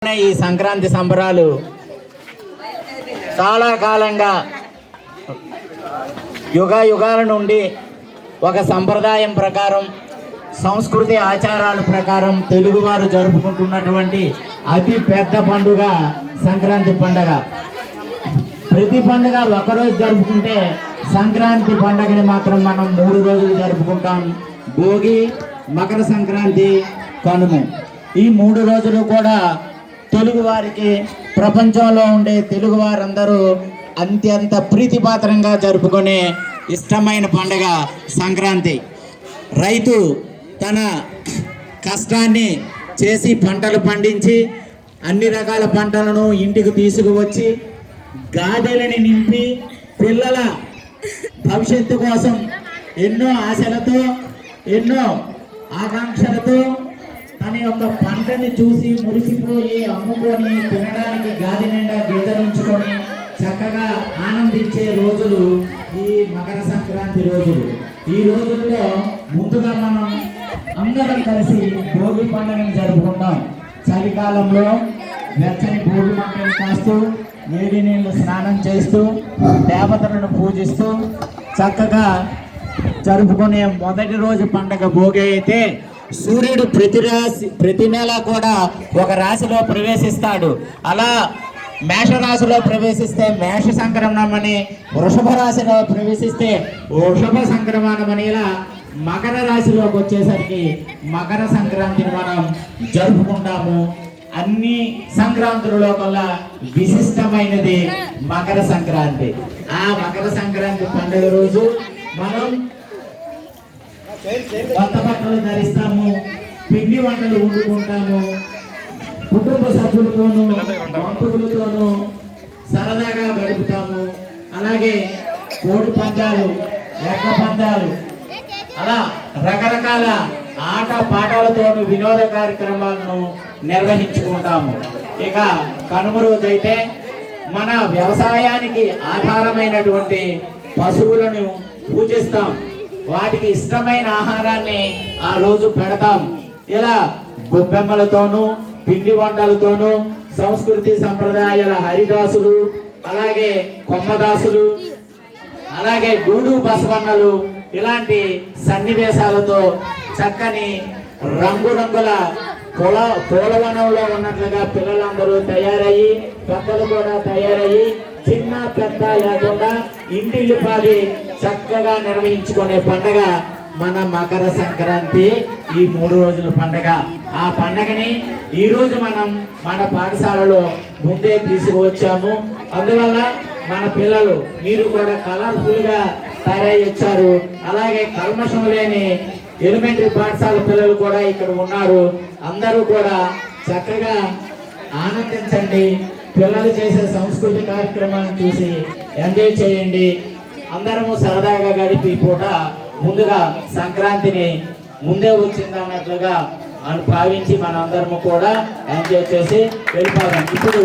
ఈ సంక్రాంతి సంబరాలు చాలా కాలంగా యుగాల నుండి ఒక సంప్రదాయం ప్రకారం సంస్కృతి ఆచారాల ప్రకారం తెలుగువారు జరుపుకుంటున్నటువంటి అతి పెద్ద పండుగ సంక్రాంతి పండుగ. ప్రతి పండుగ ఒకరోజు జరుపుకుంటే సంక్రాంతి పండుగని మాత్రం మనం 3 రోజులు జరుపుకుంటాం. భోగి, మకర సంక్రాంతి, కనుమ. ఈ 3 రోజులు కూడా తెలుగు వారికి, ప్రపంచంలో ఉండే తెలుగు వారందరూ అత్యంత ప్రీతిపాత్రంగా జరుపుకునే ఇష్టమైన పండుగ సంక్రాంతి. రైతు తన కష్టాన్ని చేసి పంటలు పండించి అన్ని రకాల పంటలను ఇంటికి తీసుకువచ్చి గాదెలని నింపి పిల్లల భవిష్యత్తు కోసం ఎన్నో ఆశలతో ఎన్నో ఆకాంక్షలతో తన యొక్క పంటని చూసి మురిసిపోయి అమ్ముకొని తినడానికి గాది నిండా గింజలుంచుకొని చక్కగా ఆనందించే రోజులు ఈ మకర సంక్రాంతి రోజులు. ఈ రోజుల్లో ముందుగా మనం అందరం కలిసి భోగి పండుగను జరుపుకుంటాం. చలికాలంలో వెచ్చని భోగి మంటలు కాస్తూ వేడి నీళ్ళు స్నానం చేస్తూ దేవతలను పూజిస్తూ చక్కగా జరుపుకునే మొదటి రోజు పండుగ భోగి అయితే, సూర్యుడు ప్రతి నెల కూడా ఒక రాశిలో ప్రవేశిస్తాడు. అలా మేషరాశిలో ప్రవేశిస్తే మేష సంక్రమణం అని, వృషభ రాశిలో ప్రవేశిస్తే వృషభ సంక్రమణం అని, ఇలా మకర రాశిలోకి వచ్చేసరికి మకర సంక్రాంతిని మనం జరుపుకుంటాము. అన్ని సంక్రాంతులలో కల్లా విశిష్టమైనది మకర సంక్రాంతి. ఆ మకర సంక్రాంతి పండుగ రోజు మనం కొత్త బట్టలు ధరిస్తాము, పిండి వంటలు వండుకుంటాము, కుటుంబ సభ్యులతోనూ బంధువులతోనూ సరదాగా గడుపుతాము. అలాగే కోడి పందాలు, ఎడ్ల పందాలు, అలా రకరకాల ఆట పాటలతోనూ వినోద కార్యక్రమాలను నిర్వహించుకుంటాము. ఇక కనుమ రోజైతే మన వ్యవసాయానికి ఆధారమైనటువంటి పశువులను పూజిస్తాం. వాటికి ఇష్టమైన ఆహారాన్ని ఆ రోజు పెడతాం. ఇలా గొబ్బెమ్మలతోనూ పిండి వంటలతోనూ సంస్కృతి సంప్రదాయాల హరిదాసులు, అలాగే కొమ్మదాసులు, అలాగే గూడు బసవన్నలు, ఇలాంటి సన్నివేశాలతో చక్కని రంగురంగుల పూలవనంలో ఉన్నట్లుగా పిల్లలందరూ తయారయ్యి, పెద్దలు కూడా తయారయ్యి, చిన్న పెద్ద లేకుండా ఇంటిల్లిపాది చక్కగా నిర్వహించుకునే పండుగ మన మకర సంక్రాంతి. ఈ 3 రోజుల పండుగ. ఆ పండుగని ఈ రోజు మనం మన పాఠశాలలో ముందే తీసుకువచ్చాము. అందువల్ల మన పిల్లలు, మీరు కూడా కలర్ఫుల్ గా తయారై వచ్చారు. అలాగే కల్మషం లేని ఎలిమెంటరీ పాఠశాల పిల్లలు కూడా ఇక్కడ ఉన్నారు. అందరూ కూడా చక్కగా ఆనందించండి. పిల్లలు చేసే సంస్కృతి కార్యక్రమాలను చూసి ఎంజాయ్ చేయండి. అందరము సరదాగా గడిపి పూట ముందుగా సంక్రాంతిని ముందే వచ్చిందన్నట్లుగా భావించి మనందరము కూడా ఎంజాయ్ చేసి వెళ్ళిపోదాం. ఇప్పుడు